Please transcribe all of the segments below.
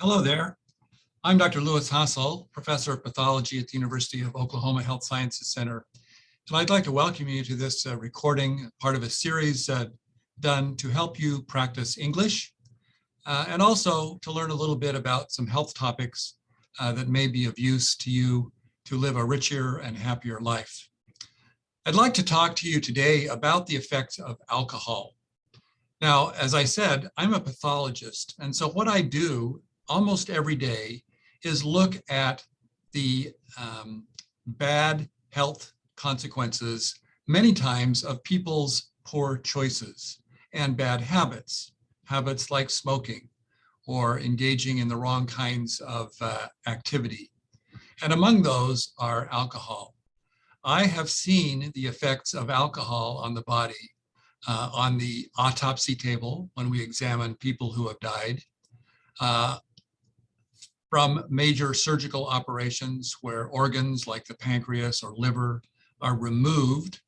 Hello there. I'm Dr. Louis Hassel, Professor of Pathology at the University of Oklahoma Health Sciences Center. And I'd like to welcome you to this recording, part of a series done to help you practice English and also to learn a little bit about some health topics that may be of use to you to live a richer and happier life. I'd like to talk to you today about the effects of alcohol. Now, as I said, I'm a pathologist, and so what I do almost every day is look at the bad health consequences, many times, of people's poor choices and bad habits, habits like smoking or engaging in the wrong kinds of activity. And among those are alcohol. I have seen the effects of alcohol on the body on the autopsy table when we examine people who have died, from major surgical operations where organs like the pancreas or liver are removed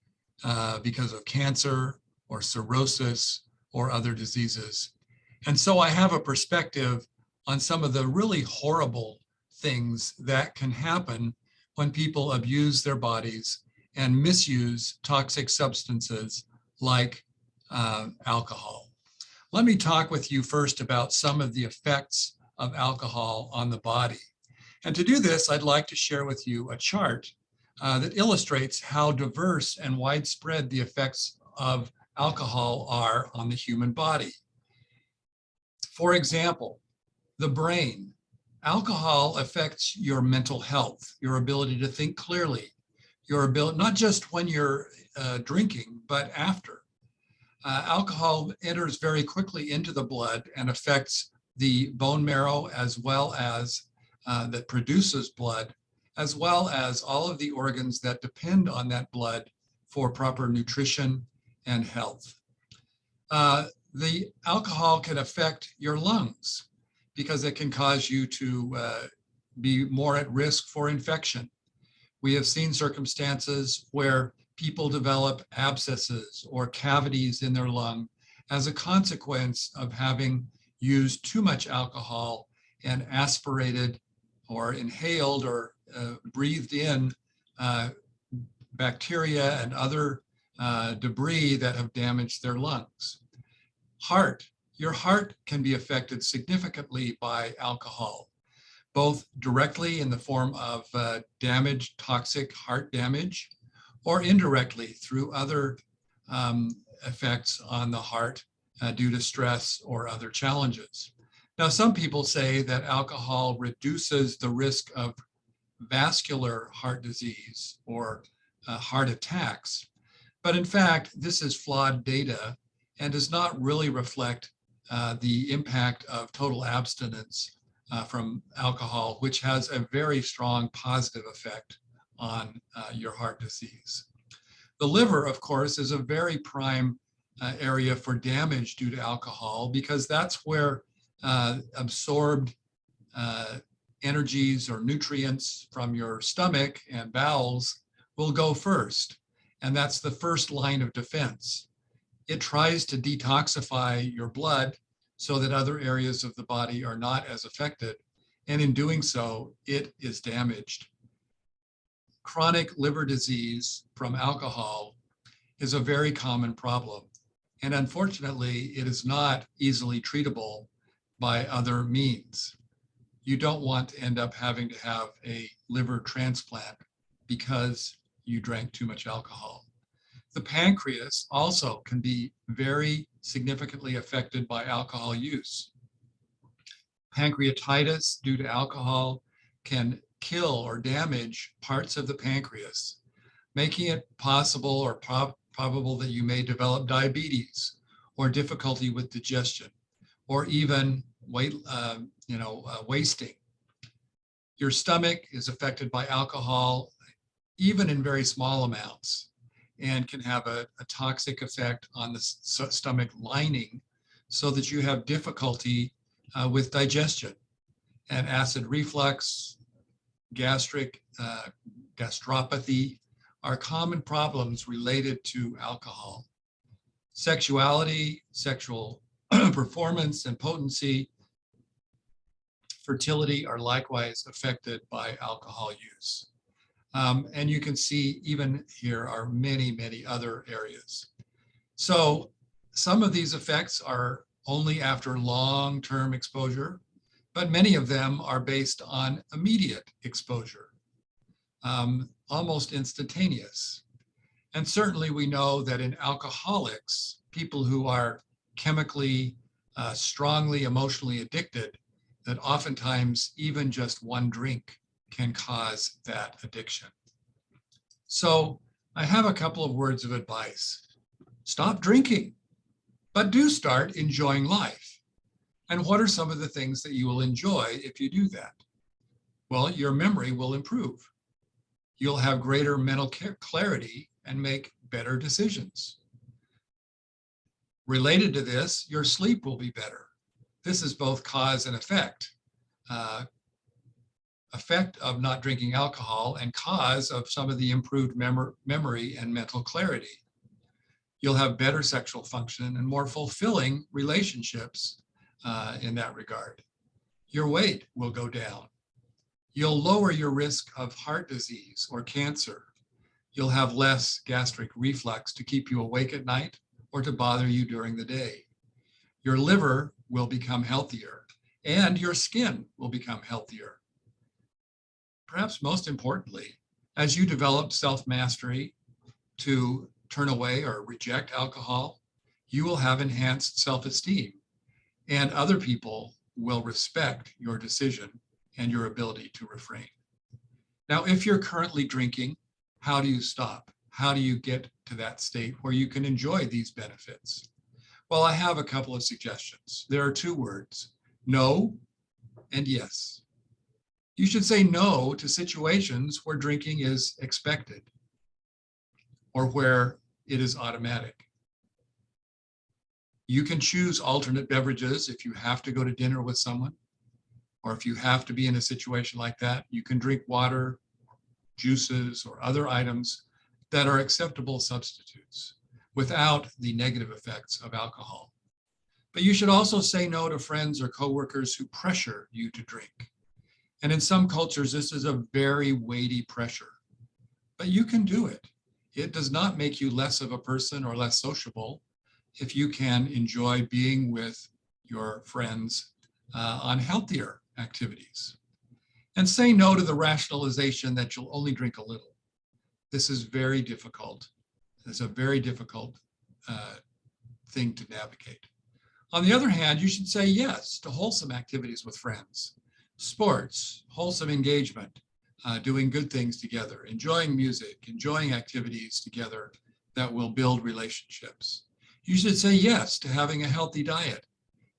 because of cancer or cirrhosis or other diseases. And so I have a perspective on some of the really horrible things that can happen when people abuse their bodies and misuse toxic substances like alcohol. Let me talk with you first about some of the effects of alcohol on the body. And to do this, I'd like to share with you a chart that illustrates how diverse and widespread the effects of alcohol are on the human body. For example, the brain. Alcohol affects your mental health, your ability to think clearly, your ability, not just when you're drinking, but after. Alcohol enters very quickly into the blood and affects the bone marrow as well as that produces blood, as well as all of the organs that depend on that blood for proper nutrition and health. The alcohol can affect your lungs because it can cause you to be more at risk for infection. We have seen circumstances where people develop abscesses or cavities in their lung as a consequence of having used too much alcohol and aspirated or inhaled or breathed in bacteria and other debris that have damaged their lungs. Heart. Your heart can be affected significantly by alcohol, both directly in the form of damaged toxic heart damage, or indirectly through other effects on the heart due to stress or other challenges. Now, some people say that alcohol reduces the risk of vascular heart disease or heart attacks, but in fact, this is flawed data and does not really reflect the impact of total abstinence from alcohol, which has a very strong positive effect on your heart disease. The liver, of course, is a very prime area for damage due to alcohol because that's where absorbed energies or nutrients from your stomach and bowels will go first. And that's the first line of defense. It tries to detoxify your blood so that other areas of the body are not as affected. And in doing so, it is damaged. Chronic liver disease from alcohol is a very common problem. And unfortunately, it is not easily treatable by other means. You don't want to end up having to have a liver transplant because you drank too much alcohol. The pancreas also can be very significantly affected by alcohol use. Pancreatitis due to alcohol can kill or damage parts of the pancreas, making it possible or probable that you may develop diabetes or difficulty with digestion, or even wasting. Your stomach is affected by alcohol, even in very small amounts, and can have a toxic effect on the stomach lining so that you have difficulty with digestion. And acid reflux, gastropathy are common problems related to alcohol. Sexuality, sexual performance and potency fertility are likewise affected by alcohol use. And you can see even here are many, many other areas. So some of these effects are only after long-term exposure, but many of them are based on immediate exposure, almost instantaneous. And certainly we know that in alcoholics, people who are chemically, strongly emotionally addicted, that oftentimes even just one drink can cause that addiction. So I have a couple of words of advice. Stop drinking, but do start enjoying life. And what are some of the things that you will enjoy if you do that? Well, your memory will improve. You'll have greater mental clarity and make better decisions. Related to this, your sleep will be better. This is both cause and effect. Effect of not drinking alcohol and cause of some of the improved memory and mental clarity. You'll have better sexual function and more fulfilling relationships in that regard. Your weight will go down. You'll lower your risk of heart disease or cancer. You'll have less gastric reflux to keep you awake at night or to bother you during the day. Your liver will become healthier and your skin will become healthier. Perhaps most importantly, as you develop self-mastery to turn away or reject alcohol, you will have enhanced self-esteem, and other people will respect your decision and your ability to refrain. Now, if you're currently drinking, how do you stop? How do you get to that state where you can enjoy these benefits? Well, I have a couple of suggestions. There are two words, no and yes. You should say no to situations where drinking is expected or where it is automatic. You can choose alternate beverages if you have to go to dinner with someone, or if you have to be in a situation like that, you can drink water, juices, or other items that are acceptable substitutes without the negative effects of alcohol. But you should also say no to friends or coworkers who pressure you to drink. And in some cultures, this is a very weighty pressure, but you can do it. It does not make you less of a person or less sociable if you can enjoy being with your friends on healthier activities. And say no to the rationalization that you'll only drink a little. This is very difficult. It's a very difficult thing to navigate. On the other hand, you should say yes to wholesome activities with friends, sports, wholesome engagement, doing good things together, enjoying music, enjoying activities together that will build relationships. You should say yes to having a healthy diet,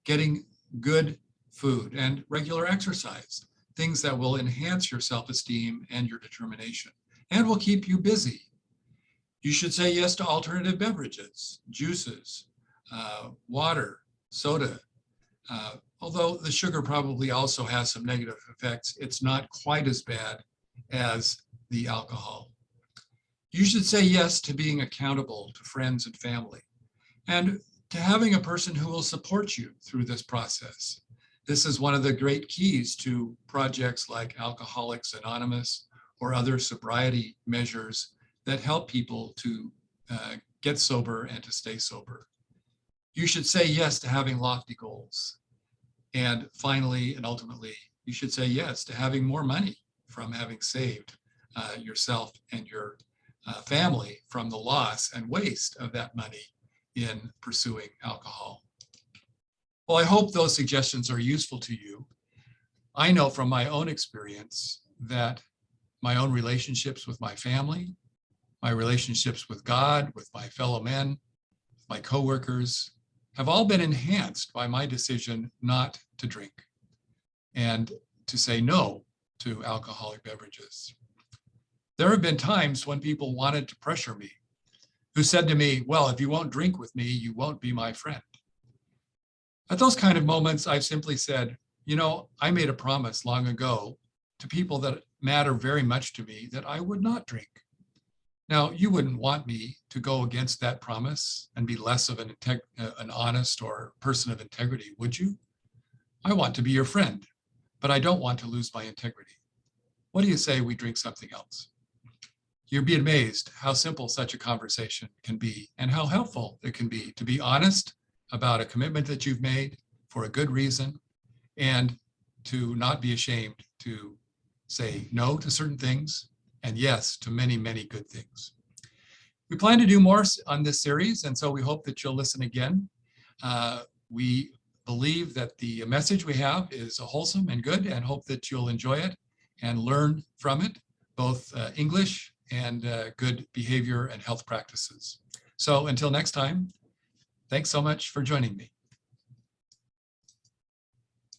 getting good food and regular exercise, things that will enhance your self-esteem and your determination and will keep you busy. You should say yes to alternative beverages, juices, water, soda. Although the sugar probably also has some negative effects, it's not quite as bad as the alcohol. You should say yes to being accountable to friends and family and to having a person who will support you through this process. This is one of the great keys to projects like Alcoholics Anonymous or other sobriety measures that help people to get sober and to stay sober. You should say yes to having lofty goals. And finally, and ultimately, you should say yes to having more money from having saved yourself and your family from the loss and waste of that money in pursuing alcohol. Well, I hope those suggestions are useful to you. I know from my own experience that my own relationships with my family, my relationships with God, with my fellow men, my coworkers, have all been enhanced by my decision not to drink and to say no to alcoholic beverages. There have been times when people wanted to pressure me, who said to me, well, if you won't drink with me, you won't be my friend. At those kind of moments, I've simply said, you know, I made a promise long ago to people that matter very much to me that I would not drink. Now, you wouldn't want me to go against that promise and be less of an honest or person of integrity, would you? I want to be your friend, but I don't want to lose my integrity. What do you say we drink something else? You'd be amazed how simple such a conversation can be and how helpful it can be to be honest about a commitment that you've made for a good reason, and to not be ashamed to say no to certain things and yes to many, many good things. We plan to do more on this series, and so we hope that you'll listen again. We believe that the message we have is wholesome and good, and hope that you'll enjoy it and learn from it, both English and good behavior and health practices. So until next time, thanks so much for joining me.